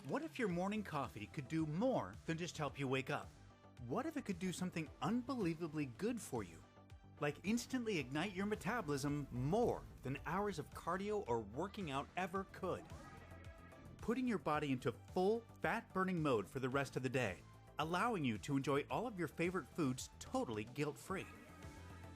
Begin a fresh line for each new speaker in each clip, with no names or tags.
What if your morning coffee could do more than just help you wake up? What if it could do something unbelievably good for you? Like instantly ignite your metabolism more than hours of cardio or working out ever could. Putting your body into full fat-burning mode for the rest of the day, allowing you to enjoy all of your favorite foods totally guilt-free.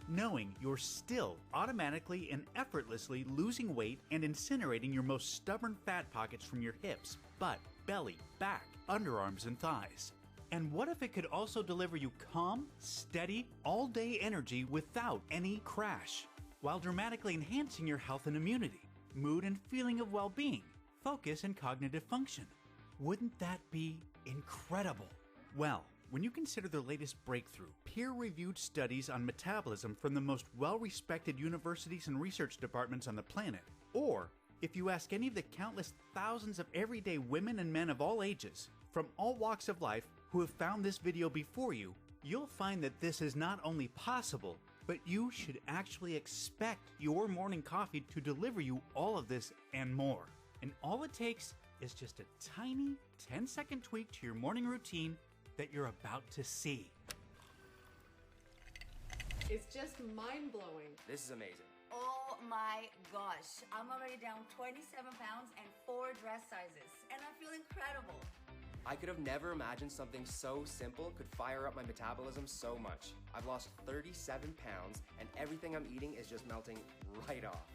Knowing you're still automatically and effortlessly losing weight and incinerating your most stubborn fat pockets from your hips, butt, belly, back, underarms, and thighs. And what if it could also deliver you calm, steady, all-day energy without any crash, while dramatically enhancing your health and immunity, mood and feeling of well-being, focus and cognitive function? Wouldn't that be incredible? Well, when you consider the latest breakthrough, peer-reviewed studies on metabolism from the most well-respected universities and research departments on the planet, or if you ask any of the countless thousands of everyday women and men of all ages, from all walks of life, who have found this video before you, you'll find that this is not only possible, but you should actually expect your morning coffee to deliver you all of this and more. And all it takes is just a tiny 10-second tweak to your morning routine that you're about to see.
It's just mind-blowing.
This is amazing.
Oh my gosh, I'm already down 27 pounds and 4 dress sizes, and I feel incredible.
I could have never imagined something so simple could fire up my metabolism so much. I've lost 37 pounds and everything I'm eating is just melting right off.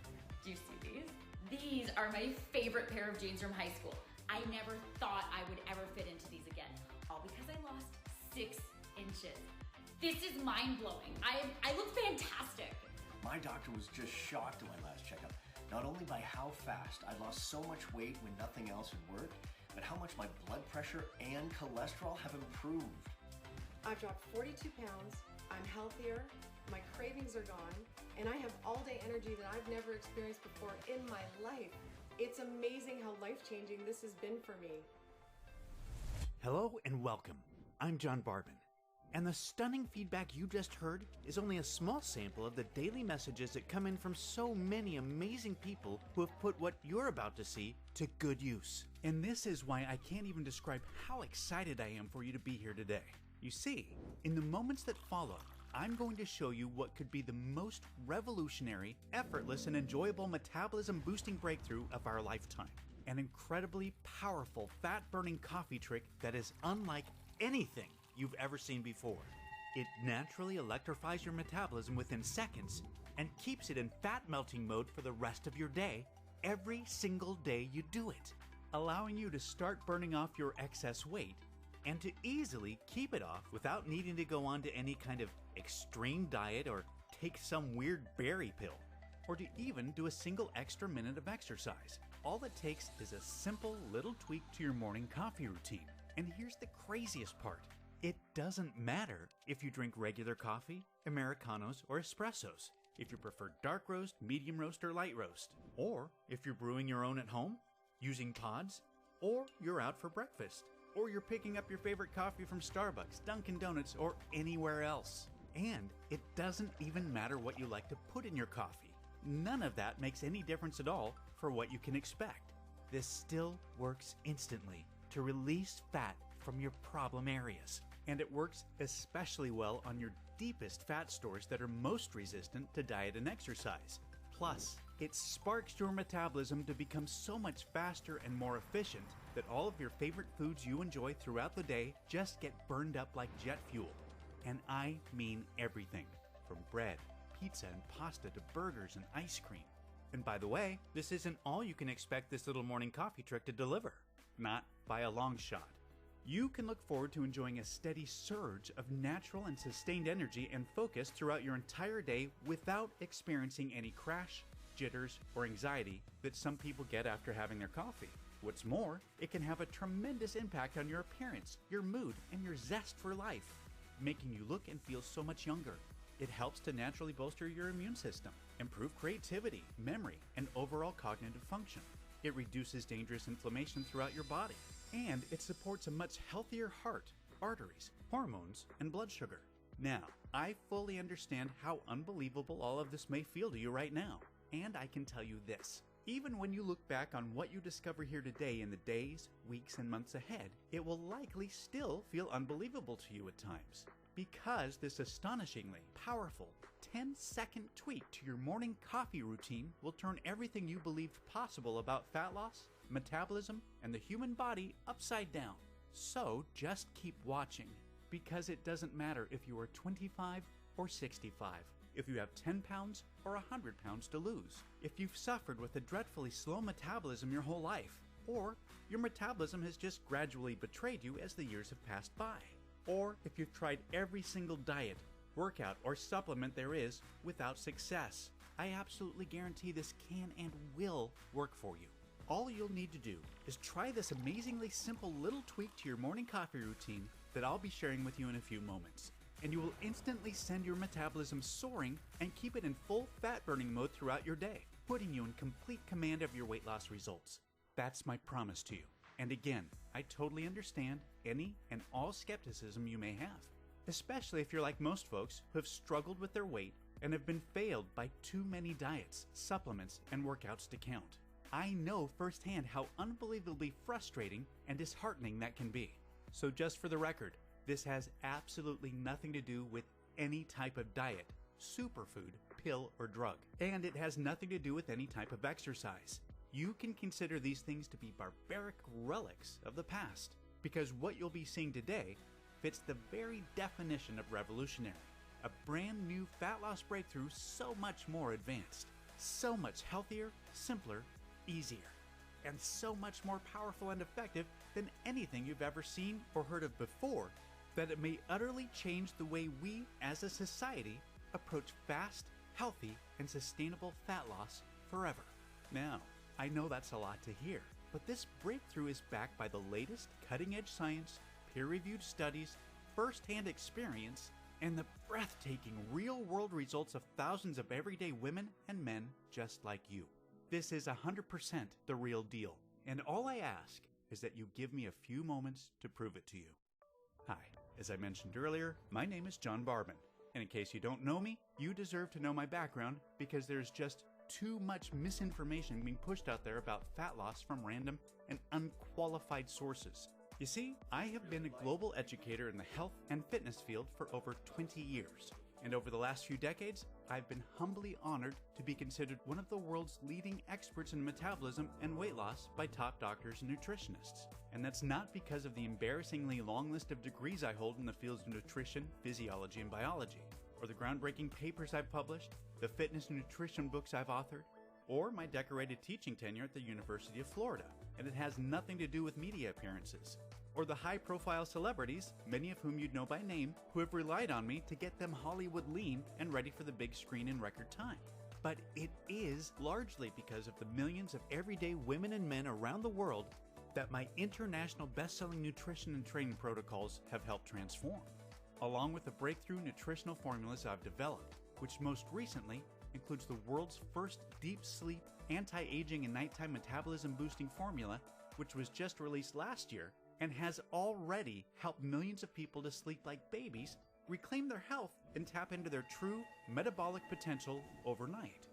Do you see these? These are my favorite pair of jeans from high school. I never thought I would ever fit into these again, all because I lost 6 inches. This is mind-blowing. I look fantastic.
My doctor was just shocked at my last checkup, not only by how fast I lost so much weight when nothing else had worked, but how much my blood pressure and cholesterol have improved.
I've dropped 42 pounds, I'm healthier, my cravings are gone, and I have all-day energy that I've never experienced before in my life. It's amazing how life-changing this has been for me.
Hello and welcome. I'm John Barbin. And the stunning feedback you just heard is only a small sample of the daily messages that come in from so many amazing people who have put what you're about to see to good use. And this is why I can't even describe how excited I am for you to be here today. You see, in the moments that follow, I'm going to show you what could be the most revolutionary, effortless, and enjoyable metabolism boosting breakthrough of our lifetime. An incredibly powerful fat-burning coffee trick that is unlike anything you've ever seen before. It naturally electrifies your metabolism within seconds and keeps it in fat melting mode for the rest of your day, every single day you do it, allowing you to start burning off your excess weight and to easily keep it off without needing to go on to any kind of extreme diet or take some weird berry pill, or to even do a single extra minute of exercise. All it takes is a simple little tweak to your morning coffee routine. And here's the craziest part. It doesn't matter if you drink regular coffee, Americanos, or espressos, if you prefer dark roast, medium roast, or light roast, or if you're brewing your own at home, using pods, or you're out for breakfast, or you're picking up your favorite coffee from Starbucks, Dunkin' Donuts, or anywhere else. And it doesn't even matter what you like to put in your coffee. None of that makes any difference at all for what you can expect. This still works instantly to release fat from your problem areas. And it works especially well on your deepest fat stores that are most resistant to diet and exercise. Plus, it sparks your metabolism to become so much faster and more efficient that all of your favorite foods you enjoy throughout the day just get burned up like jet fuel. And I mean everything, from bread, pizza, and pasta to burgers and ice cream. And by the way, this isn't all you can expect this little morning coffee trick to deliver. Not by a long shot. You can look forward to enjoying a steady surge of natural and sustained energy and focus throughout your entire day without experiencing any crash, jitters, or anxiety that some people get after having their coffee. What's more, it can have a tremendous impact on your appearance, your mood, and your zest for life, making you look and feel so much younger. It helps to naturally bolster your immune system, improve creativity, memory, and overall cognitive function. It reduces dangerous inflammation throughout your body, and it supports a much healthier heart, arteries, hormones, and blood sugar. Now, I fully understand how unbelievable all of this may feel to you right now, and I can tell you this. Even when you look back on what you discover here today in the days, weeks, and months ahead, it will likely still feel unbelievable to you at times. Because this astonishingly powerful 10-second tweak to your morning coffee routine will turn everything you believed possible about fat loss, metabolism, and the human body upside down. So just keep watching, because it doesn't matter if you are 25 or 65, if you have 10 pounds or 100 pounds to lose, if you've suffered with a dreadfully slow metabolism your whole life, or your metabolism has just gradually betrayed you as the years have passed by, or if you've tried every single diet, workout, or supplement there is without success. I absolutely guarantee this can and will work for you. All you'll need to do is try this amazingly simple little tweak to your morning coffee routine that I'll be sharing with you in a few moments, and you will instantly send your metabolism soaring and keep it in full fat burning mode throughout your day, putting you in complete command of your weight loss results. That's my promise to you. And again, I totally understand any and all skepticism you may have, especially if you're like most folks who have struggled with their weight and have been failed by too many diets, supplements, and workouts to count. I know firsthand how unbelievably frustrating and disheartening that can be. So just for the record, this has absolutely nothing to do with any type of diet, superfood, pill, or drug. And it has nothing to do with any type of exercise. You can consider these things to be barbaric relics of the past, because what you'll be seeing today fits the very definition of revolutionary. A brand new fat loss breakthrough so much more advanced, so much healthier, simpler, easier, and so much more powerful and effective than anything you've ever seen or heard of before, that it may utterly change the way we as a society approach fast, healthy, and sustainable fat loss forever. Now, I know that's a lot to hear, but this breakthrough is backed by the latest cutting-edge science, peer-reviewed studies, first-hand experience, and the breathtaking real-world results of thousands of everyday women and men just like you. This is 100% the real deal, and all I ask is that you give me a few moments to prove it to you. Hi, as I mentioned earlier, my name is John Barbin, and in case you don't know me, you deserve to know my background because there's just too much misinformation being pushed out there about fat loss from random and unqualified sources. You see, I have been a global educator in the health and fitness field for over 20 years. And over the last few decades, I've been humbly honored to be considered one of the world's leading experts in metabolism and weight loss by top doctors and nutritionists. And that's not because of the embarrassingly long list of degrees I hold in the fields of nutrition, physiology, and biology, or the groundbreaking papers I've published, the fitness and nutrition books I've authored, or my decorated teaching tenure at the University of Florida. And it has nothing to do with media appearances, or the high-profile celebrities, many of whom you'd know by name, who have relied on me to get them Hollywood lean and ready for the big screen in record time. But it is largely because of the millions of everyday women and men around the world that my international best-selling nutrition and training protocols have helped transform, along with the breakthrough nutritional formulas I've developed, which most recently includes the world's first deep sleep, anti-aging and nighttime metabolism boosting formula, which was just released last year and has already helped millions of people to sleep like babies, reclaim their health, and tap into their true metabolic potential overnight.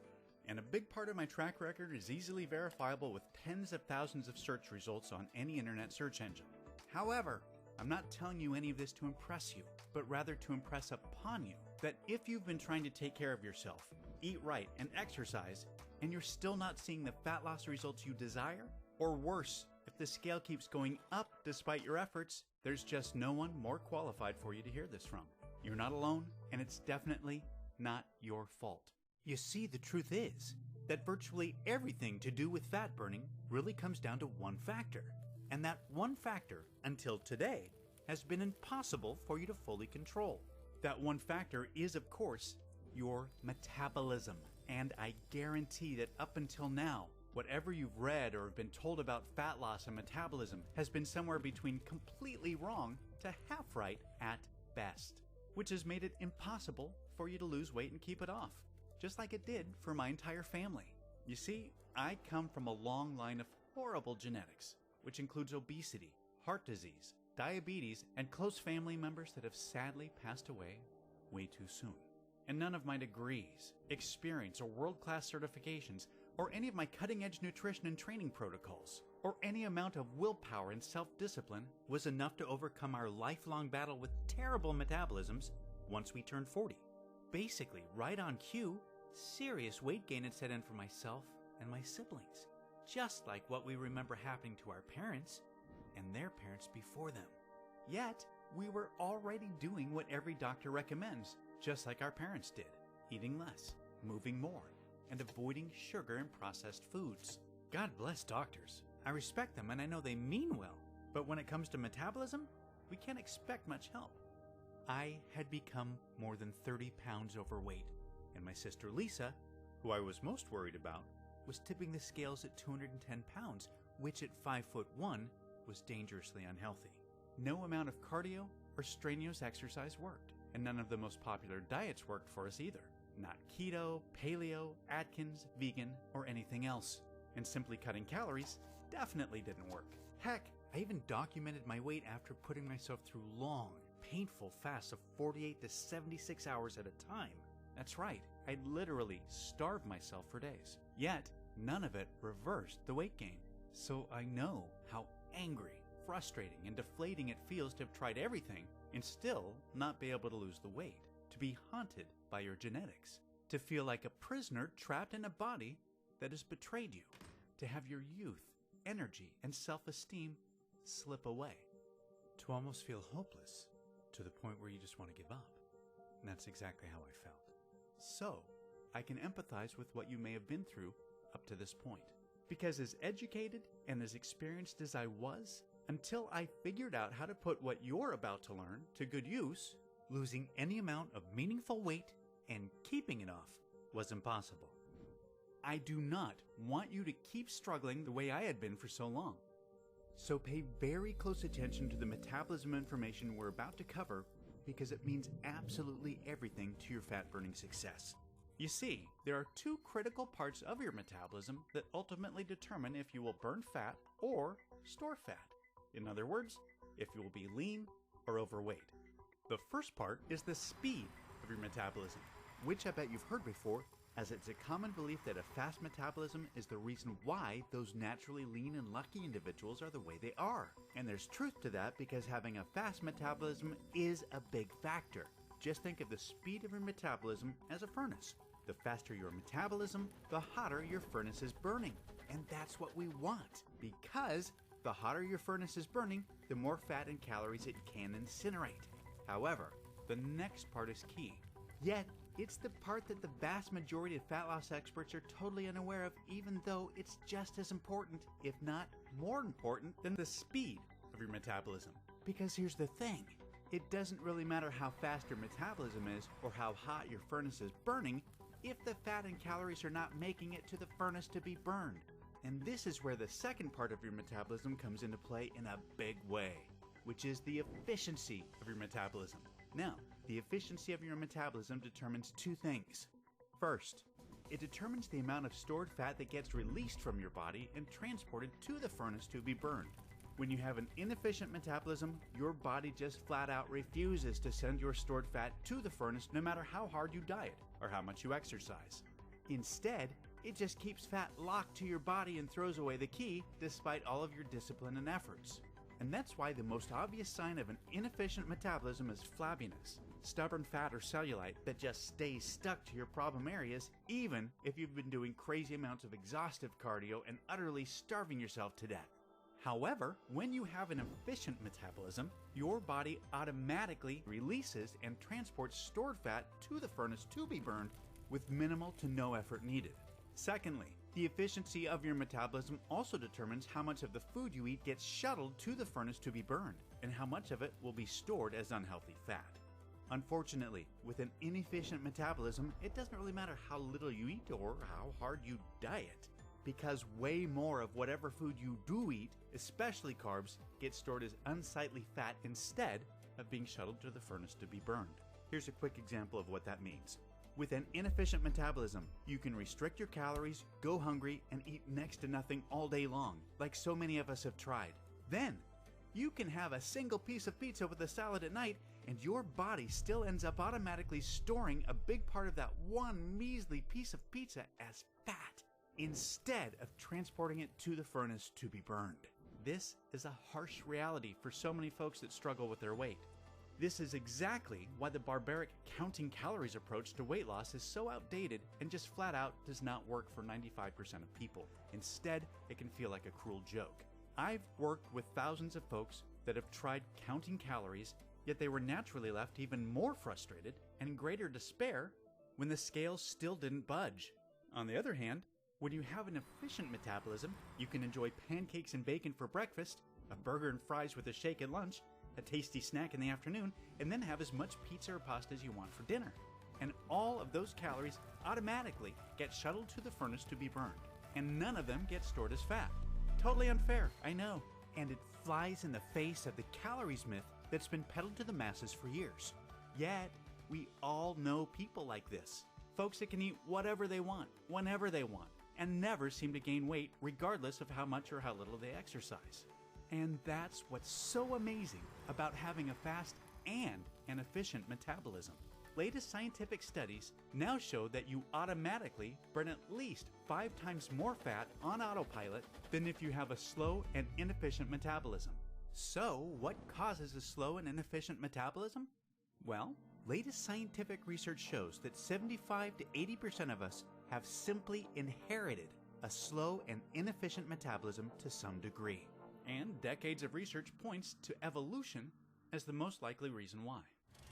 And a big part of my track record is easily verifiable with tens of thousands of search results on any internet search engine. However, I'm not telling you any of this to impress you, but rather to impress upon you that if you've been trying to take care of yourself, eat right, and exercise, and you're still not seeing the fat loss results you desire, or worse, if the scale keeps going up despite your efforts, there's just no one more qualified for you to hear this from. You're not alone, and it's definitely not your fault. You see, the truth is that virtually everything to do with fat burning really comes down to one factor. And that one factor, until today, has been impossible for you to fully control. That one factor is, of course, your metabolism. And I guarantee that up until now, whatever you've read or have been told about fat loss and metabolism has been somewhere between completely wrong to half right at best, which has made it impossible for you to lose weight and keep it off, just like it did for my entire family. You see, I come from a long line of horrible genetics, which includes obesity, heart disease, diabetes, and close family members that have sadly passed away way too soon. And none of my degrees, experience, or world-class certifications or any of my cutting-edge nutrition and training protocols, or any amount of willpower and self-discipline was enough to overcome our lifelong battle with terrible metabolisms once we turned 40. Basically, right on cue, serious weight gain had set in for myself and my siblings, just like what we remember happening to our parents and their parents before them. Yet, we were already doing what every doctor recommends, just like our parents did, eating less, moving more, and avoiding sugar and processed foods. God bless doctors. I respect them and I know they mean well, but when it comes to metabolism, we can't expect much help. I had become more than 30 pounds overweight, and my sister Lisa, who I was most worried about, was tipping the scales at 210 pounds, which at 5'1" was dangerously unhealthy. No amount of cardio or strenuous exercise worked, and none of the most popular diets worked for us either. Not keto, paleo, Atkins, vegan, or anything else. And simply cutting calories definitely didn't work. Heck, I even documented my weight after putting myself through long, painful fasts of 48 to 76 hours at a time. That's right, I'd literally starved myself for days. Yet, none of it reversed the weight gain. So I know how angry, frustrating, and deflating it feels to have tried everything and still not be able to lose the weight. To be haunted by your genetics. To feel like a prisoner trapped in a body that has betrayed you. To have your youth, energy, and self-esteem slip away. To almost feel hopeless, to the point where you just want to give up. And that's exactly how I felt. So, I can empathize with what you may have been through up to this point. Because as educated and as experienced as I was, until I figured out how to put what you're about to learn to good use, losing any amount of meaningful weight and keeping it off was impossible. I do not want you to keep struggling the way I had been for so long. So pay very close attention to the metabolism information we're about to cover because it means absolutely everything to your fat-burning success. You see, there are two critical parts of your metabolism that ultimately determine if you will burn fat or store fat. In other words, if you will be lean or overweight. The first part is the speed of your metabolism, which I bet you've heard before, as it's a common belief that a fast metabolism is the reason why those naturally lean and lucky individuals are the way they are. And there's truth to that because having a fast metabolism is a big factor. Just think of the speed of your metabolism as a furnace. The faster your metabolism, the hotter your furnace is burning. And that's what we want, because the hotter your furnace is burning, the more fat and calories it can incinerate. However, the next part is key. Yet, it's the part that the vast majority of fat loss experts are totally unaware of, even though it's just as important, if not more important, than the speed of your metabolism. Because here's the thing. It doesn't really matter how fast your metabolism is or how hot your furnace is burning if the fat and calories are not making it to the furnace to be burned. And this is where the second part of your metabolism comes into play in a big way, which is the efficiency of your metabolism. Now, the efficiency of your metabolism determines two things. First, it determines the amount of stored fat that gets released from your body and transported to the furnace to be burned. When you have an inefficient metabolism, your body just flat out refuses to send your stored fat to the furnace no matter how hard you diet or how much you exercise. Instead, it just keeps fat locked to your body and throws away the key despite all of your discipline and efforts. And that's why the most obvious sign of an inefficient metabolism is flabbiness, stubborn fat or cellulite that just stays stuck to your problem areas even if you've been doing crazy amounts of exhaustive cardio and utterly starving yourself to death. However, when you have an efficient metabolism, your body automatically releases and transports stored fat to the furnace to be burned with minimal to no effort needed. Secondly, the efficiency of your metabolism also determines how much of the food you eat gets shuttled to the furnace to be burned, and how much of it will be stored as unhealthy fat. Unfortunately, with an inefficient metabolism, it doesn't really matter how little you eat or how hard you diet, because way more of whatever food you do eat, especially carbs, gets stored as unsightly fat instead of being shuttled to the furnace to be burned. Here's a quick example of what that means. With an inefficient metabolism, you can restrict your calories, go hungry, and eat next to nothing all day long, like so many of us have tried. Then, you can have a single piece of pizza with a salad at night, and your body still ends up automatically storing a big part of that one measly piece of pizza as fat. instead of transporting it to the furnace to be burned. This is a harsh reality for so many folks that struggle with their weight. This is exactly why the barbaric counting calories approach to weight loss is so outdated and just flat out does not work for 95% of people. Instead, it can feel like a cruel joke. I've worked with thousands of folks that have tried counting calories, yet they were naturally left even more frustrated and in greater despair when the scales still didn't budge. On the other hand, when you have an efficient metabolism, you can enjoy pancakes and bacon for breakfast, a burger and fries with a shake at lunch, a tasty snack in the afternoon, and then have as much pizza or pasta as you want for dinner. And all of those calories automatically get shuttled to the furnace to be burned, and none of them get stored as fat. Totally unfair, I know. And it flies in the face of the calories myth that's been peddled to the masses for years. Yet, we all know people like this. Folks that can eat whatever they want, whenever they want, and never seem to gain weight regardless of how much or how little they exercise. And that's what's so amazing about having a fast and an efficient metabolism. Latest scientific studies now show that you automatically burn at least 5 times more fat on autopilot than if you have a slow and inefficient metabolism. So, what causes a slow and inefficient metabolism? Well, latest scientific research shows that 75 to 80% of us have simply inherited a slow and inefficient metabolism to some degree. And decades of research points to evolution as the most likely reason why.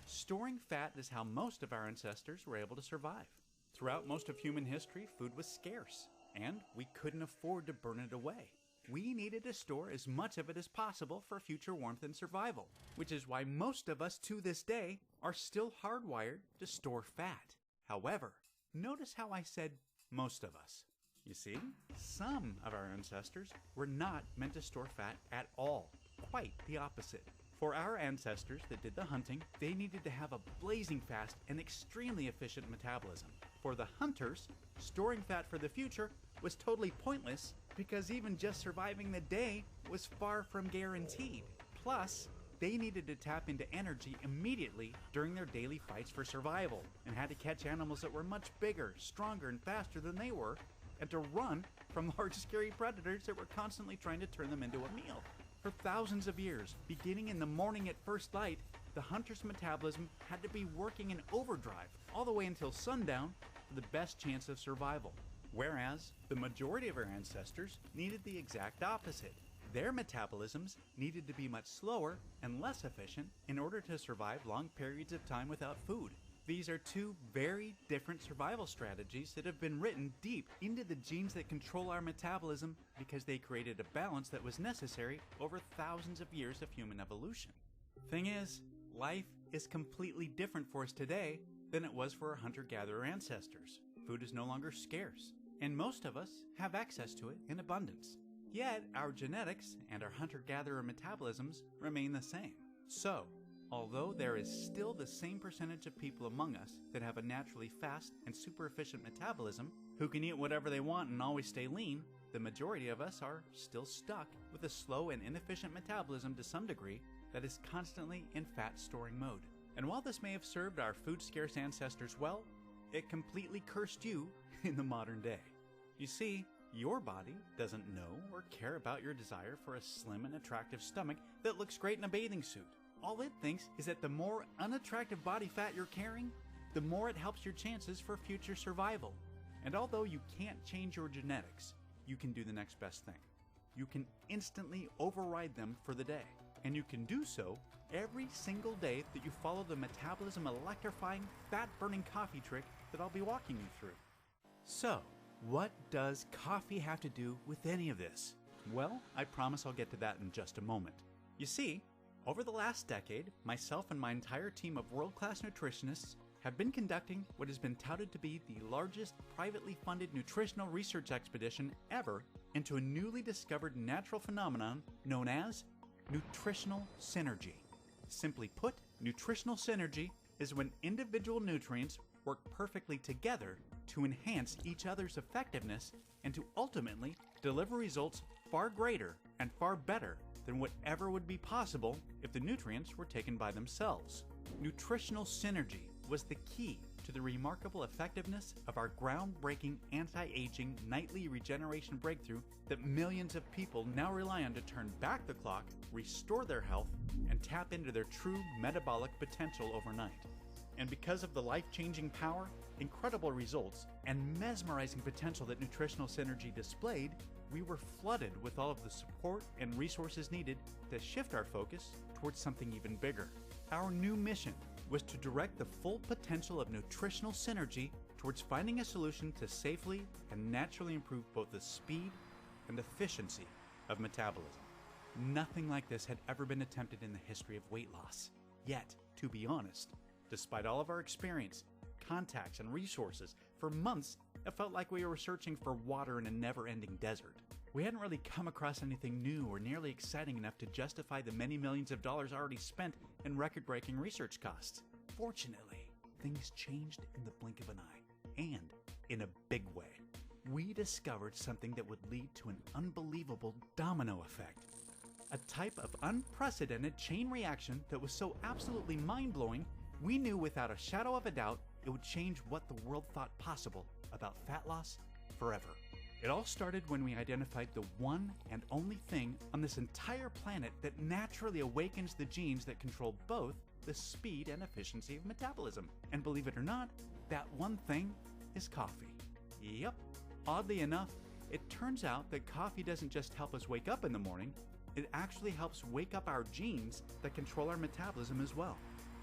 Storing fat is how most of our ancestors were able to survive. Throughout most of human history, food was scarce, and we couldn't afford to burn it away. We needed to store as much of it as possible for future warmth and survival, which is why most of us to this day are still hardwired to store fat. However, notice how I said most of us. You see, some of our ancestors were not meant to store fat at all. Quite the opposite. For our ancestors that did the hunting, they needed to have a blazing fast and extremely efficient metabolism. For the hunters, storing fat for the future was totally pointless because even just surviving the day was far from guaranteed. Plus, they needed to tap into energy immediately during their daily fights for survival and had to catch animals that were much bigger, stronger, and faster than they were, and to run from large scary predators that were constantly trying to turn them into a meal. For thousands of years, beginning in the morning at first light, the hunter's metabolism had to be working in overdrive all the way until sundown for the best chance of survival. Whereas, the majority of our ancestors needed the exact opposite. Their metabolisms needed to be much slower and less efficient in order to survive long periods of time without food. These are two very different survival strategies that have been written deep into the genes that control our metabolism because they created a balance that was necessary over thousands of years of human evolution. Thing is, life is completely different for us today than it was for our hunter-gatherer ancestors. Food is no longer scarce, and most of us have access to it in abundance. Yet, our genetics and our hunter-gatherer metabolisms remain the same. So, although there is still the same percentage of people among us that have a naturally fast and super efficient metabolism, who can eat whatever they want and always stay lean, the majority of us are still stuck with a slow and inefficient metabolism to some degree that is constantly in fat storing mode. And while this may have served our food scarce ancestors well, it completely cursed you in the modern day. You see, your body doesn't know or care about your desire for a slim and attractive stomach that looks great in a bathing suit. All it thinks is that the more unattractive body fat you're carrying, the more it helps your chances for future survival. And although you can't change your genetics, you can do the next best thing. You can instantly override them for the day. And you can do so every single day that you follow the metabolism electrifying, fat-burning coffee trick that I'll be walking you through. So, what does coffee have to do with any of this? Well, I promise I'll get to that in just a moment. You see, over the last decade, myself and my entire team of world-class nutritionists have been conducting what has been touted to be the largest privately funded nutritional research expedition ever into a newly discovered natural phenomenon known as nutritional synergy. Simply put, nutritional synergy is when individual nutrients work perfectly together to enhance each other's effectiveness and to ultimately deliver results far greater and far better than whatever would be possible if the nutrients were taken by themselves. Nutritional synergy was the key to to the remarkable effectiveness of our groundbreaking anti-aging nightly regeneration breakthrough that millions of people now rely on to turn back the clock, restore their health, and tap into their true metabolic potential overnight. And because of the life-changing power, incredible results, and mesmerizing potential that Nutritional Synergy displayed, we were flooded with all of the support and resources needed to shift our focus towards something even bigger. Our new mission was to direct the full potential of Nutritional Synergy towards finding a solution to safely and naturally improve both the speed and efficiency of metabolism. Nothing like this had ever been attempted in the history of weight loss. Yet, to be honest, despite all of our experience, contacts, and resources, for months it felt like we were searching for water in a never-ending desert. We hadn't really come across anything new or nearly exciting enough to justify the many millions of dollars already spent in record-breaking research costs. Fortunately, things changed in the blink of an eye, and in a big way. We discovered something that would lead to an unbelievable domino effect. A type of unprecedented chain reaction that was so absolutely mind-blowing, we knew without a shadow of a doubt it would change what the world thought possible about fat loss forever. It all started when we identified the one and only thing on this entire planet that naturally awakens the genes that control both the speed and efficiency of metabolism. And believe it or not, that one thing is coffee. Yep. Oddly enough, it turns out that coffee doesn't just help us wake up in the morning, it actually helps wake up our genes that control our metabolism as well.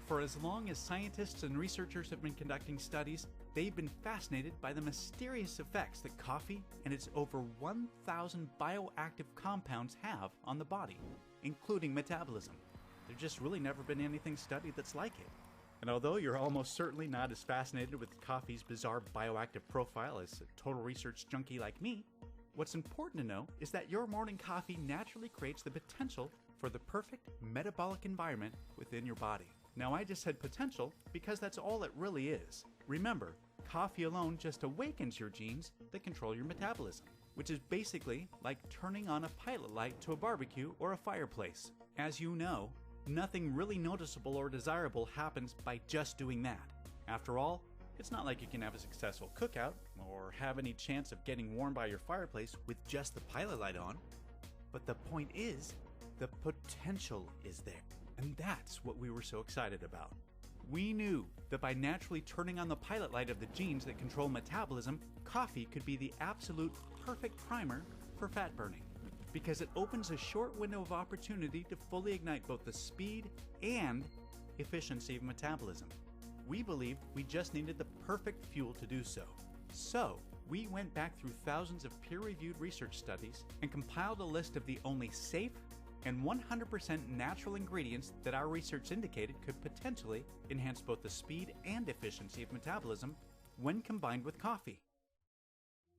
For as long as scientists and researchers have been conducting studies, they've been fascinated by the mysterious effects that coffee and its over 1,000 bioactive compounds have on the body, including metabolism. There's just really never been anything studied that's like it. And although you're almost certainly not as fascinated with coffee's bizarre bioactive profile as a total research junkie like me, what's important to know is that your morning coffee naturally creates the potential for the perfect metabolic environment within your body. Now, I just said potential because that's all it really is. Remember, coffee alone just awakens your genes that control your metabolism, which is basically like turning on a pilot light to a barbecue or a fireplace. As you know, nothing really noticeable or desirable happens by just doing that. After all, it's not like you can have a successful cookout or have any chance of getting warm by your fireplace with just the pilot light on. But the point is, the potential is there. And that's what we were so excited about. We knew that by naturally turning on the pilot light of the genes that control metabolism, coffee could be the absolute perfect primer for fat burning, because it opens a short window of opportunity to fully ignite both the speed and efficiency of metabolism. We believed we just needed the perfect fuel to do so. So, we went back through thousands of peer-reviewed research studies and compiled a list of the only safe and 100% natural ingredients that our research indicated could potentially enhance both the speed and efficiency of metabolism when combined with coffee.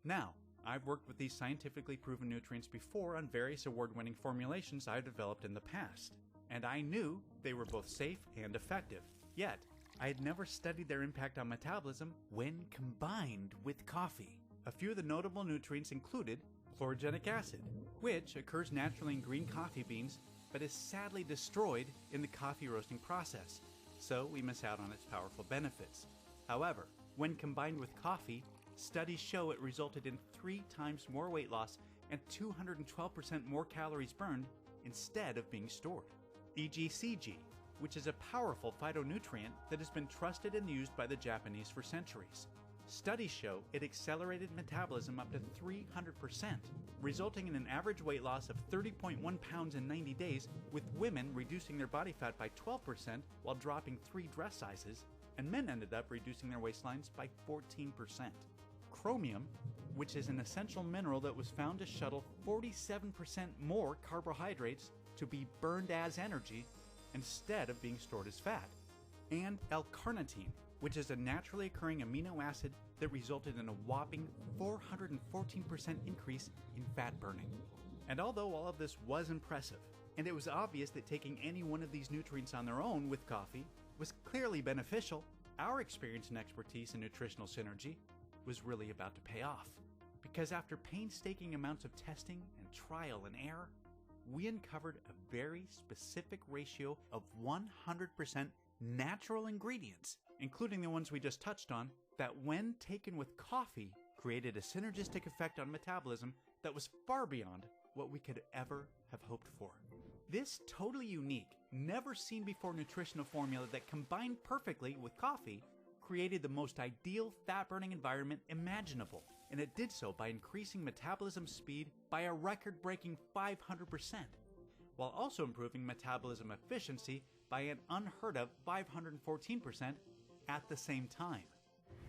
Now, I've worked with these scientifically proven nutrients before on various award-winning formulations I've developed in the past, and I knew they were both safe and effective. Yet, I had never studied their impact on metabolism when combined with coffee. A few of the notable nutrients included chlorogenic acid, which occurs naturally in green coffee beans but is sadly destroyed in the coffee roasting process, so we miss out on its powerful benefits. However, when combined with coffee, studies show it resulted in 3 times more weight loss and 212% more calories burned instead of being stored. EGCG, which is a powerful phytonutrient that has been trusted and used by the Japanese for centuries. Studies show it accelerated metabolism up to 300%, resulting in an average weight loss of 30.1 pounds in 90 days, with women reducing their body fat by 12% while dropping 3 dress sizes, and men ended up reducing their waistlines by 14%. Chromium, which is an essential mineral that was found to shuttle 47% more carbohydrates to be burned as energy instead of being stored as fat. And L-carnitine, which is a naturally occurring amino acid that resulted in a whopping 414% increase in fat burning. And although all of this was impressive, and it was obvious that taking any one of these nutrients on their own with coffee was clearly beneficial, our experience and expertise in nutritional synergy was really about to pay off. Because after painstaking amounts of testing and trial and error, we uncovered a very specific ratio of 100% natural ingredients including the ones we just touched on, that when taken with coffee, created a synergistic effect on metabolism that was far beyond what we could ever have hoped for. This totally unique, never seen before nutritional formula that combined perfectly with coffee created the most ideal fat-burning environment imaginable, and it did so by increasing metabolism speed by a record-breaking 500%, while also improving metabolism efficiency by an unheard of 514% at the same time.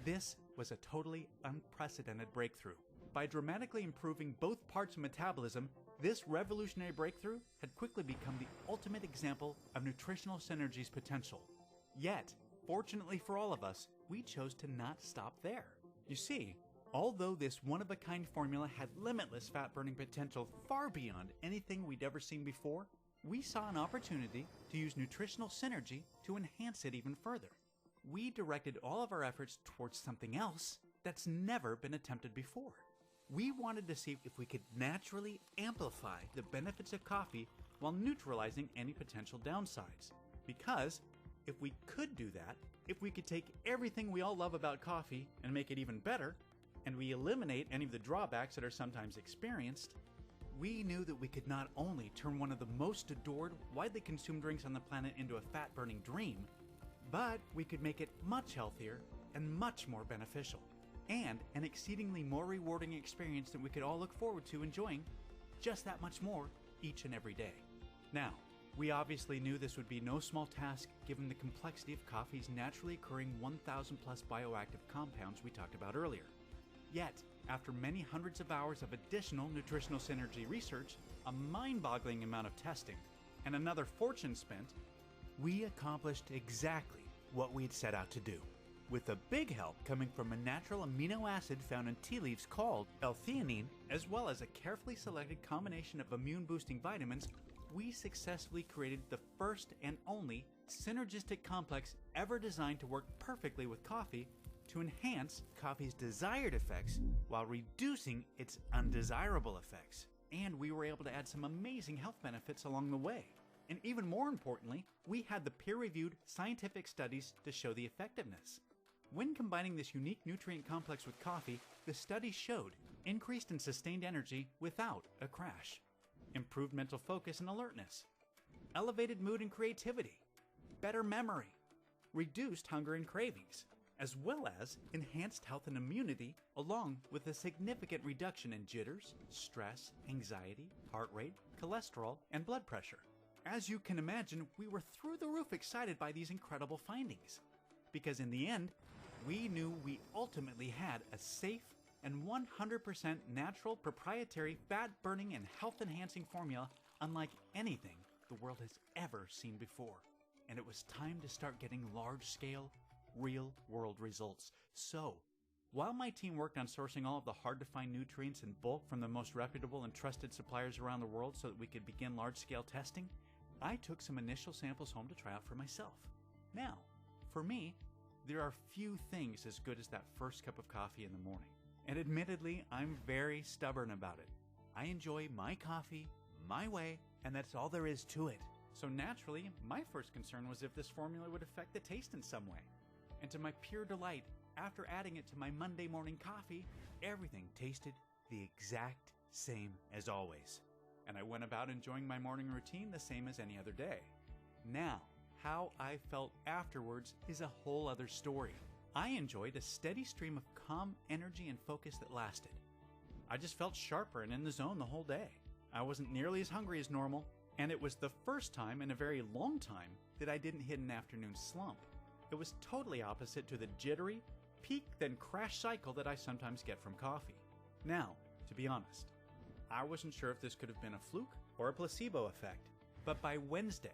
This was a totally unprecedented breakthrough. By dramatically improving both parts of metabolism, this revolutionary breakthrough had quickly become the ultimate example of nutritional synergy's potential. Yet, fortunately for all of us, we chose to not stop there. You see, although this one-of-a-kind formula had limitless fat-burning potential far beyond anything we'd ever seen before, we saw an opportunity to use nutritional synergy to enhance it even further. We directed all of our efforts towards something else that's never been attempted before. We wanted to see if we could naturally amplify the benefits of coffee while neutralizing any potential downsides. Because if we could do that, if we could take everything we all love about coffee and make it even better, and we eliminate any of the drawbacks that are sometimes experienced, we knew that we could not only turn one of the most adored, widely consumed drinks on the planet into a fat-burning dream, but we could make it much healthier and much more beneficial, and an exceedingly more rewarding experience that we could all look forward to enjoying just that much more each and every day. Now, we obviously knew this would be no small task given the complexity of coffee's naturally occurring 1,000 plus bioactive compounds we talked about earlier. Yet, after many hundreds of hours of additional nutritional synergy research, a mind-boggling amount of testing, and another fortune spent, we accomplished exactly what we'd set out to do. With a big help coming from a natural amino acid found in tea leaves called L-theanine, as well as a carefully selected combination of immune-boosting vitamins, we successfully created the first and only synergistic complex ever designed to work perfectly with coffee to enhance coffee's desired effects while reducing its undesirable effects. And we were able to add some amazing health benefits along the way. And even more importantly, we had the peer-reviewed scientific studies to show the effectiveness. When combining this unique nutrient complex with coffee, the studies showed increased and sustained energy without a crash, improved mental focus and alertness, elevated mood and creativity, better memory, reduced hunger and cravings, as well as enhanced health and immunity, along with a significant reduction in jitters, stress, anxiety, heart rate, cholesterol, and blood pressure. As you can imagine, we were through the roof excited by these incredible findings, because in the end, we knew we ultimately had a safe and 100% natural proprietary fat-burning and health-enhancing formula unlike anything the world has ever seen before. And it was time to start getting large-scale, real-world results. So, while my team worked on sourcing all of the hard-to-find nutrients in bulk from the most reputable and trusted suppliers around the world so that we could begin large-scale testing, I took some initial samples home to try out for myself. Now, for me, there are few things as good as that first cup of coffee in the morning. And admittedly, I'm very stubborn about it. I enjoy my coffee, my way, and that's all there is to it. So naturally, my first concern was if this formula would affect the taste in some way. And to my pure delight, after adding it to my Monday morning coffee, everything tasted the exact same as always. And I went about enjoying my morning routine the same as any other day. Now, how I felt afterwards is a whole other story. I enjoyed a steady stream of calm energy and focus that lasted. I just felt sharper and in the zone the whole day. I wasn't nearly as hungry as normal, and it was the first time in a very long time that I didn't hit an afternoon slump. It was totally opposite to the jittery, peak then crash cycle that I sometimes get from coffee. Now, to be honest, I wasn't sure if this could have been a fluke or a placebo effect, but by Wednesday,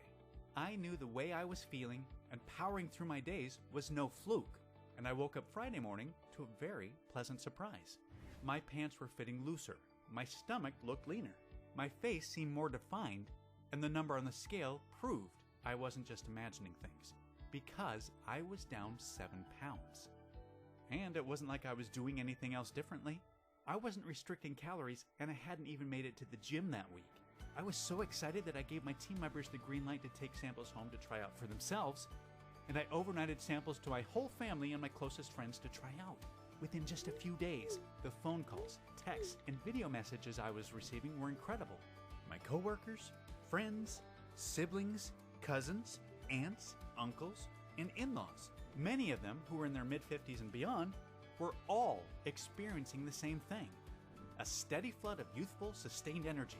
I knew the way I was feeling and powering through my days was no fluke, and I woke up Friday morning to a very pleasant surprise. My pants were fitting looser, my stomach looked leaner, my face seemed more defined, and the number on the scale proved I wasn't just imagining things, because I was down 7 pounds. And it wasn't like I was doing anything else differently. I wasn't restricting calories, and I hadn't even made it to the gym that week. I was so excited that I gave my team members the green light to take samples home to try out for themselves, and I overnighted samples to my whole family and my closest friends to try out. Within just a few days, the phone calls, texts, and video messages I was receiving were incredible. My coworkers, friends, siblings, cousins, aunts, uncles, and in-laws, many of them who were in their mid-50s and beyond, were all experiencing the same thing. A steady flood of youthful, sustained energy,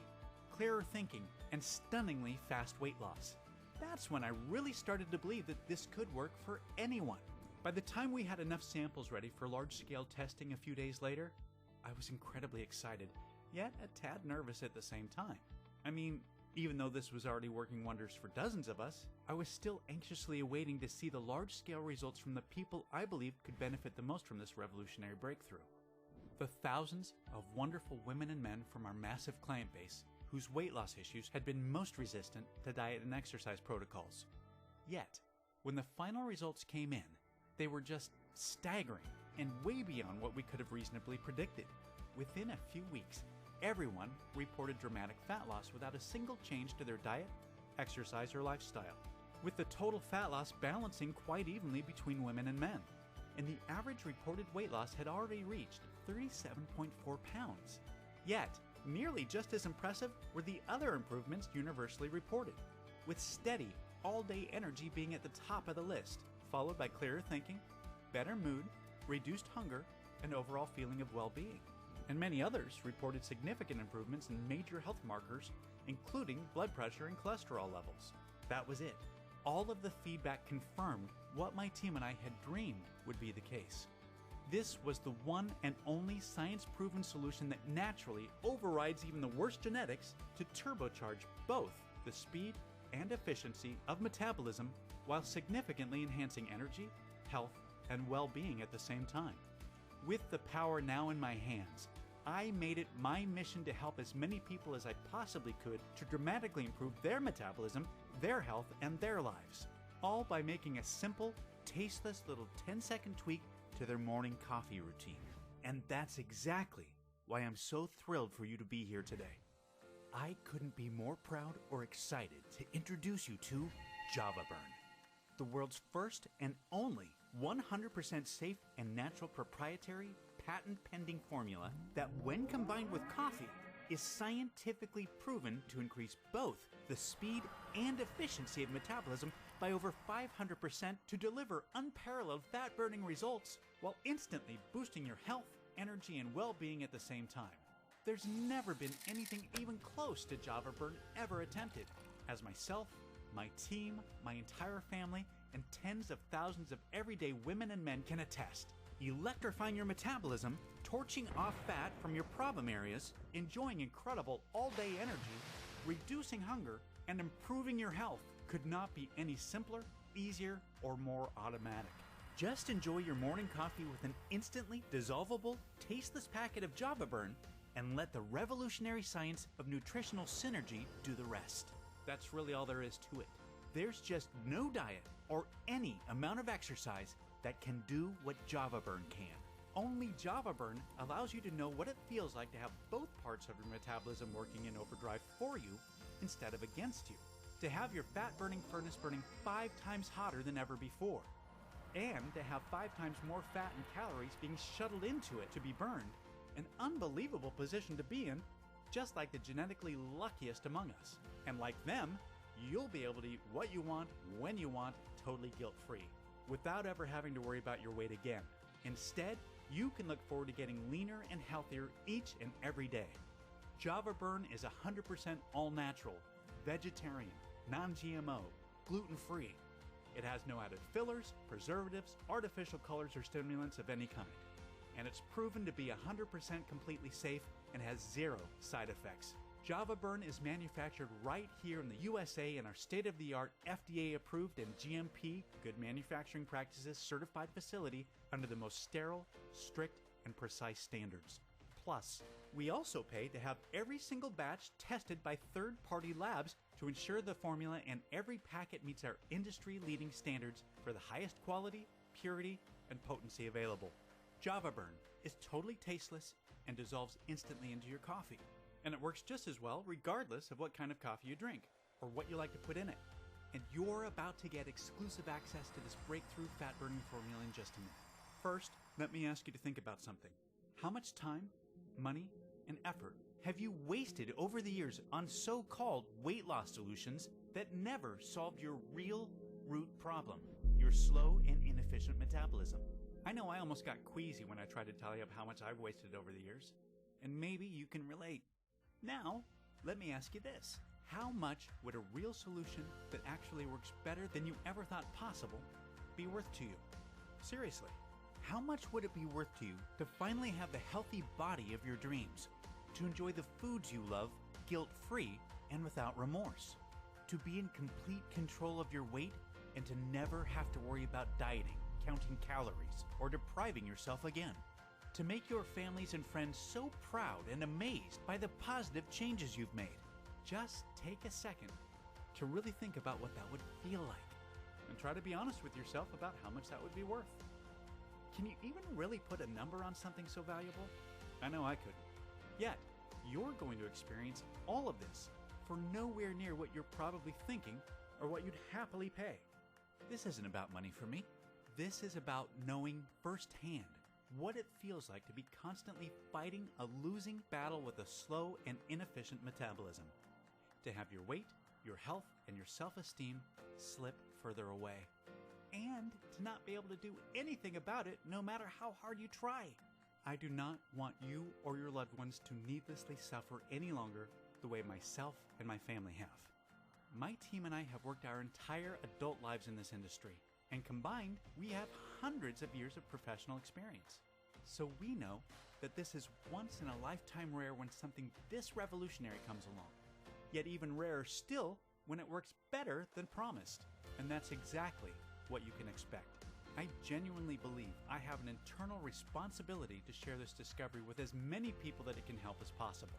clearer thinking, and stunningly fast weight loss. That's when I really started to believe that this could work for anyone. By the time we had enough samples ready for large-scale testing a few days later, I was incredibly excited, yet a tad nervous at the same time. I mean, even though this was already working wonders for dozens of us, I was still anxiously awaiting to see the large-scale results from the people I believed could benefit the most from this revolutionary breakthrough. The thousands of wonderful women and men from our massive client base whose weight loss issues had been most resistant to diet and exercise protocols. Yet, when the final results came in, they were just staggering and way beyond what we could have reasonably predicted. Within a few weeks, everyone reported dramatic fat loss without a single change to their diet, exercise, or lifestyle, with the total fat loss balancing quite evenly between women and men. And the average reported weight loss had already reached 37.4 pounds. Yet, nearly just as impressive were the other improvements universally reported, with steady, all-day energy being at the top of the list, followed by clearer thinking, better mood, reduced hunger, and overall feeling of well-being. And many others reported significant improvements in major health markers, including blood pressure and cholesterol levels. That was it. All of the feedback confirmed what my team and I had dreamed would be the case. This was the one and only science-proven solution that naturally overrides even the worst genetics to turbocharge both the speed and efficiency of metabolism while significantly enhancing energy, health, and well-being at the same time. With the power now in my hands, I made it my mission to help as many people as I possibly could to dramatically improve their metabolism, their health, and their lives, all by making a simple, tasteless little 10-second tweak to their morning coffee routine. And that's exactly why I'm so thrilled for you to be here today. I couldn't be more proud or excited to introduce you to JavaBurn, the world's first and only 100% safe and natural proprietary patent-pending formula that, when combined with coffee, is scientifically proven to increase both the speed and efficiency of metabolism by over 500% to deliver unparalleled fat-burning results while instantly boosting your health, energy, and well-being at the same time. There's never been anything even close to JavaBurn ever attempted, as myself, my team, my entire family, and tens of thousands of everyday women and men can attest. Electrifying your metabolism, torching off fat from your problem areas, enjoying incredible all-day energy, reducing hunger, and improving your health could not be any simpler, easier, or more automatic. Just enjoy your morning coffee with an instantly dissolvable, tasteless packet of JavaBurn and let the revolutionary science of nutritional synergy do the rest. That's really all there is to it. There's just no diet or any amount of exercise that can do what JavaBurn can. Only JavaBurn allows you to know what it feels like to have both parts of your metabolism working in overdrive for you instead of against you. To have your fat-burning furnace burning 5 times hotter than ever before. And to have 5 times more fat and calories being shuttled into it to be burned. An unbelievable position to be in, just like the genetically luckiest among us. And like them, you'll be able to eat what you want, when you want, totally guilt-free, without ever having to worry about your weight again. Instead, you can look forward to getting leaner and healthier each and every day. JavaBurn is 100% all-natural, vegetarian, non-GMO, gluten-free. It has no added fillers, preservatives, artificial colors, or stimulants of any kind. And it's proven to be 100% completely safe and has 0 side effects. JavaBurn is manufactured right here in the USA in our state-of-the-art FDA-approved and GMP Good Manufacturing Practices certified facility under the most sterile, strict, and precise standards. Plus, we also pay to have every single batch tested by third-party labs to ensure the formula and every packet meets our industry-leading standards for the highest quality, purity, and potency available. JavaBurn is totally tasteless and dissolves instantly into your coffee. And it works just as well regardless of what kind of coffee you drink or what you like to put in it. and you're about to get exclusive access to this breakthrough fat-burning formula in just a minute. First, let me ask you to think about something. How much time, money, and effort have you wasted over the years on so-called weight loss solutions that never solved your real root problem, your slow and inefficient metabolism? I know I almost got queasy when I tried to tally up how much I've wasted over the years, and maybe you can relate. Now, let me ask you this. How much would a real solution that actually works better than you ever thought possible be worth to you? Seriously, how much would it be worth to you to finally have the healthy body of your dreams, to enjoy the foods you love guilt-free and without remorse, to be in complete control of your weight and to never have to worry about dieting, counting calories, or depriving yourself again, to make your families and friends so proud and amazed by the positive changes you've made? Just take a second to really think about what that would feel like and try to be honest with yourself about how much that would be worth. Can you even really put a number on something so valuable? I know I couldn't. Yet, you're going to experience all of this for nowhere near what you're probably thinking or what you'd happily pay. This isn't about money for me. This is about knowing firsthand what it feels like to be constantly fighting a losing battle with a slow and inefficient metabolism. To have your weight, your health, and your self-esteem slip further away. And to not be able to do anything about it no matter how hard you try. I do not want you or your loved ones to needlessly suffer any longer the way myself and my family have. My team and I have worked our entire adult lives in this industry, and combined, we have hundreds of years of professional experience. So we know that this is once in a lifetime rare when something this revolutionary comes along. Yet even rarer still when it works better than promised. And that's exactly what you can expect. I genuinely believe I have an internal responsibility to share this discovery with as many people that it can help as possible.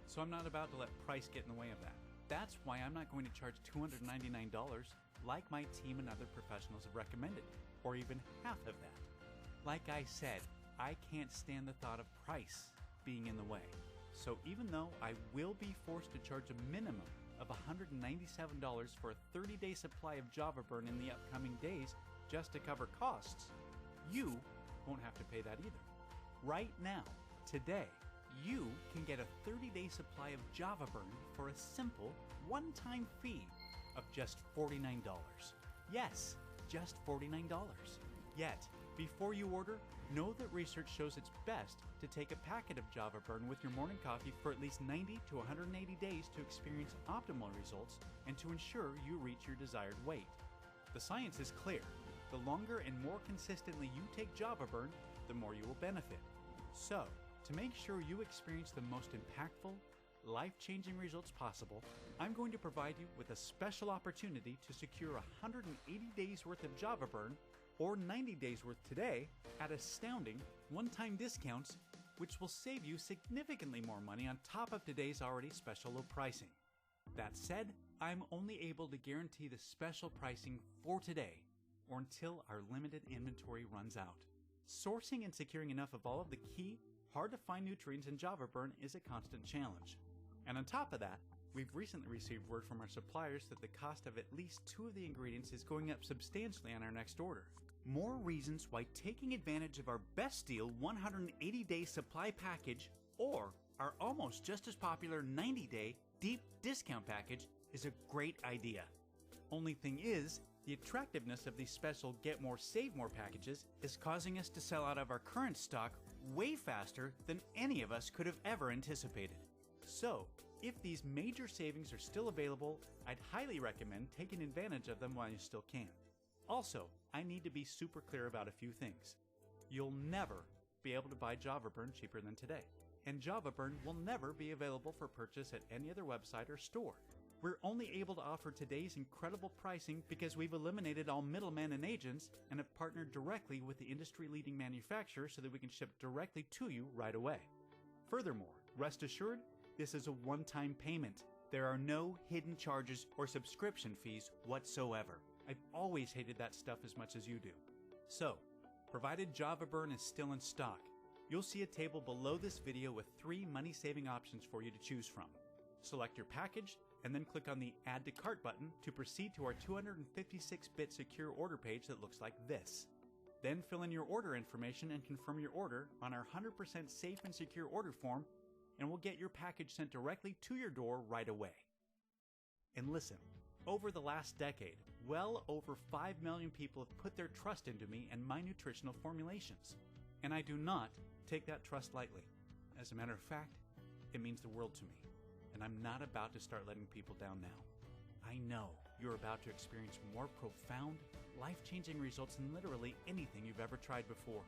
So I'm not about to let price get in the way of that. That's why I'm not going to charge $299 like my team and other professionals have recommended, or even half of that. Like I said, I can't stand the thought of price being in the way. So even though I will be forced to charge a minimum of $197 for a 30-day supply of Java Burn in the upcoming days just to cover costs, you won't have to pay that either. Right now, today, you can get a 30-day supply of Java Burn for a simple one-time fee of just $49. Yes, just $49. Yet, before you order, know that research shows it's best to take a packet of Java Burn with your morning coffee for at least 90 to 180 days to experience optimal results and to ensure you reach your desired weight. The science is clear. The longer and more consistently you take Java Burn, the more you will benefit. So, to make sure you experience the most impactful, life-changing results possible, I'm going to provide you with a special opportunity to secure 180 days worth of Java Burn or 90 days worth today at astounding one-time discounts, which will save you significantly more money on top of today's already special low pricing. That said, I'm only able to guarantee the special pricing for today or until our limited inventory runs out. Sourcing and securing enough of all of the key, hard-to-find nutrients in Java Burn is a constant challenge. And on top of that, we've recently received word from our suppliers that the cost of at least 2 of the ingredients is going up substantially on our next order. More reasons why taking advantage of our best deal 180-day supply package or our almost just as popular 90-day deep discount package is a great idea. Only thing is, the attractiveness of these special Get More Save More packages is causing us to sell out of our current stock way faster than any of us could have ever anticipated. So, if these major savings are still available, I'd highly recommend taking advantage of them while you still can. Also, I need to be super clear about a few things. You'll never be able to buy Java Burn cheaper than today, and Java Burn will never be available for purchase at any other website or store. We're only able to offer today's incredible pricing because we've eliminated all middlemen and agents and have partnered directly with the industry-leading manufacturer so that we can ship directly to you right away. Furthermore, rest assured, this is a one-time payment. There are no hidden charges or subscription fees whatsoever. I've always hated that stuff as much as you do. So, provided Java Burn is still in stock, you'll see a table below this video with 3 money-saving options for you to choose from. Select your package, and then click on the Add to Cart button to proceed to our 256-bit secure order page that looks like this. Then fill in your order information and confirm your order on our 100% safe and secure order form, and we'll get your package sent directly to your door right away. And listen, over the last decade, well over 5 million people have put their trust into me and my nutritional formulations. And I do not take that trust lightly. As a matter of fact, it means the world to me. And I'm not about to start letting people down now. I know you're about to experience more profound, life-changing results than literally anything you've ever tried before.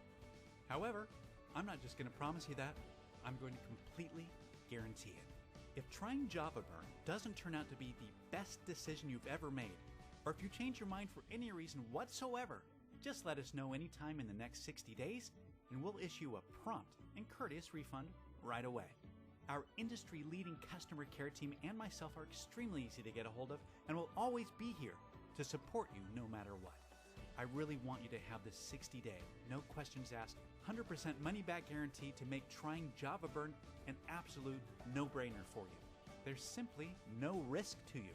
However, I'm not just going to promise you that. I'm going to completely guarantee it. If trying Java Burn doesn't turn out to be the best decision you've ever made, or if you change your mind for any reason whatsoever, just let us know anytime in the next 60 days, and we'll issue a prompt and courteous refund right away. Our industry-leading customer care team and myself are extremely easy to get a hold of and will always be here to support you no matter what. I really want you to have this 60-day, no questions asked, 100% money-back guarantee to make trying Java Burn an absolute no-brainer for you. There's simply no risk to you.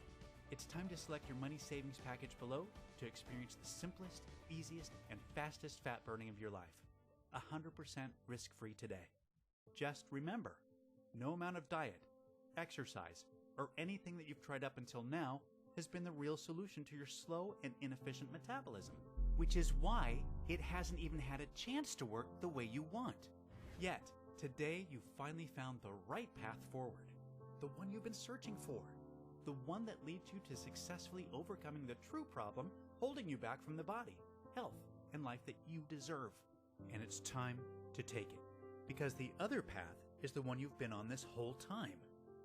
It's time to select your money savings package below to experience the simplest, easiest, and fastest fat burning of your life. 100% risk-free today. Just remember, no amount of diet, exercise, or anything that you've tried up until now has been the real solution to your slow and inefficient metabolism, which is why it hasn't even had a chance to work the way you want. Yet, today you've finally found the right path forward, the one you've been searching for, the one that leads you to successfully overcoming the true problem holding you back from the body, health, and life that you deserve. And it's time to take it, because the other path is the one you've been on this whole time.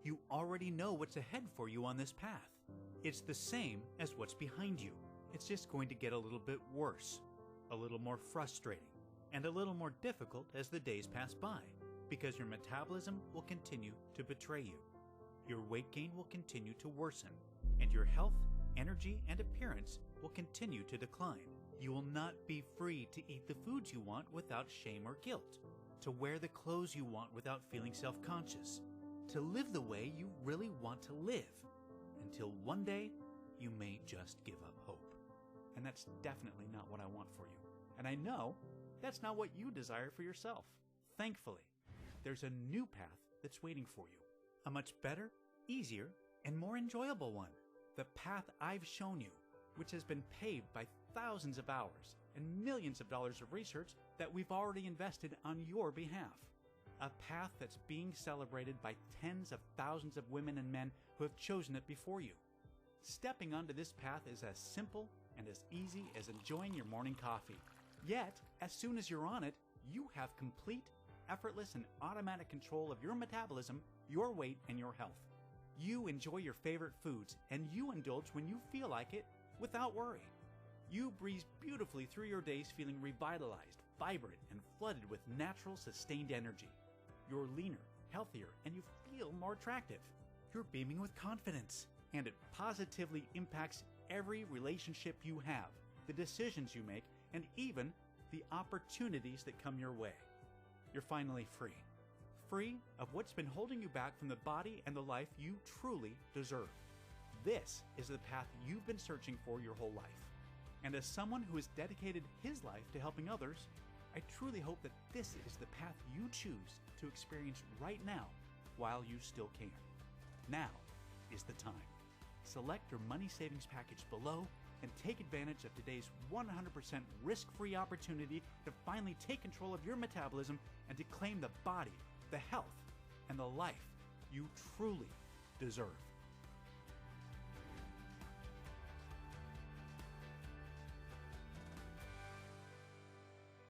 You already know what's ahead for you on this path. It's the same as what's behind you. It's just going to get a little bit worse, a little more frustrating, and a little more difficult as the days pass by, because your metabolism will continue to betray you. Your weight gain will continue to worsen, and your health, energy, and appearance will continue to decline. You will not be free to eat the foods you want without shame or guilt, to wear the clothes you want without feeling self-conscious, to live the way you really want to live, until one day you may just give up hope. And that's definitely not what I want for you. And I know that's not what you desire for yourself. Thankfully, there's a new path that's waiting for you. A much better, easier, and more enjoyable one. The path I've shown you, which has been paved by thousands of hours and millions of dollars of research that we've already invested on your behalf. A path that's being celebrated by tens of thousands of women and men who have chosen it before you. Stepping onto this path is as simple and as easy as enjoying your morning coffee. Yet, as soon as you're on it, you have complete, effortless, and automatic control of your metabolism, your weight, and your health. You enjoy your favorite foods, and you indulge when you feel like it without worry. You breeze beautifully through your days feeling revitalized, vibrant, and flooded with natural, sustained energy. You're leaner, healthier, and you feel more attractive. You're beaming with confidence, and it positively impacts every relationship you have, the decisions you make, and even the opportunities that come your way. You're finally free. Free of what's been holding you back from the body and the life you truly deserve. This is the path you've been searching for your whole life. And as someone who has dedicated his life to helping others, I truly hope that this is the path you choose to experience right now while you still can. Now is the time. Select your money savings package below and take advantage of today's 100% risk-free opportunity to finally take control of your metabolism and to claim the body, the health, and the life you truly deserve.